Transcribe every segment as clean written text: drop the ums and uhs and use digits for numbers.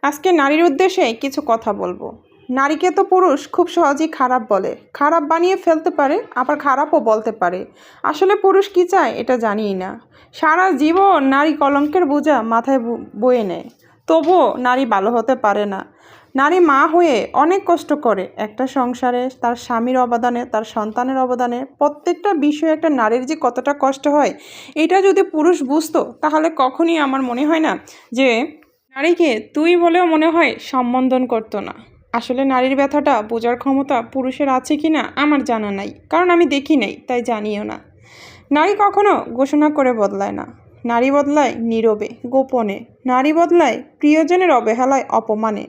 আজকে নারীর উদ্দেশ্যে কিছু কথা বলবো। নারীকে তো পুরুষ খুব সহজেই খারাপ বলে, খারাপ বানিয়ে ফেলতে পারে, আবার খারাপও বলতে পারে। আসলে পুরুষ কী চায় এটা জানিই না। সারা জীবন নারী কলঙ্কের বোঝা মাথায় বয়ে নেয়, তবুও নারী ভালো হতে পারে না। নারী মা হয়ে অনেক কষ্ট করে একটা সংসারে, তার স্বামীর অবদানে, তার সন্তানের অবদানে, প্রত্যেকটা বিষয়ে একটা নারীর যে কতটা কষ্ট হয় এটা যদি পুরুষ বুঝতো তাহলে কখনই আমার মনে হয় না যে নারীকে তুই বলেও মনে হয় সম্বোধন করতো না। আসলে নারীর ব্যথাটা বোঝার ক্ষমতা পুরুষের আছে কি না আমার জানা নাই, কারণ আমি দেখি নাই, তাই জানিও না। নারী কখনো ঘোষণা করে বদলায় না, নারী বদলায় নীরবে, গোপনে। নারী বদলায় প্রিয়জনের অবহেলায়, অপমানে।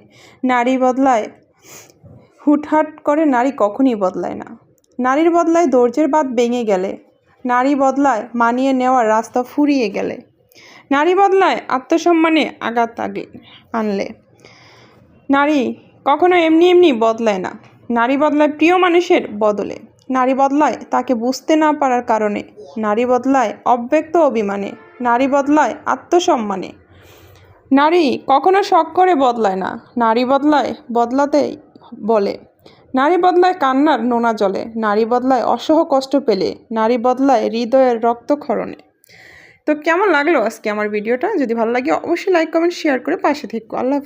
নারী বদলায় হুটহাট করে, নারী কখনই বদলায় না। নারীর বদলায় ধৈর্যের বাঁধ ভেঙে গেলে, নারী বদলায় মানিয়ে নেওয়ার রাস্তা ফুরিয়ে গেলে। নারী বদলায় আত্মসম্মানে আঘাত আনলে। নারী কখনো এমনি এমনি বদলায় না, নারী বদলায় প্রিয় মানুষের বদলে। নারী বদলায় তাকে বুঝতে না পারার কারণে। নারী বদলায় অব্যক্ত অভিমানে। নারী বদলায় আত্মসম্মানে। নারী কখনো শখ করে বদলায় না, নারী বদলায় বদলাতেই বলে। নারী বদলায় কান্নার নোনা জলে। নারী বদলায় অসহ কষ্ট পেলে। নারী বদলায় হৃদয়ের রক্তক্ষরণে। তো কেমন লাগলো আজকে আমার ভিডিওটা? যদি ভালো লাগে অবশ্যই লাইক, কমেন্ট, শেয়ার করে পাশে থেকো। আল্লাহ।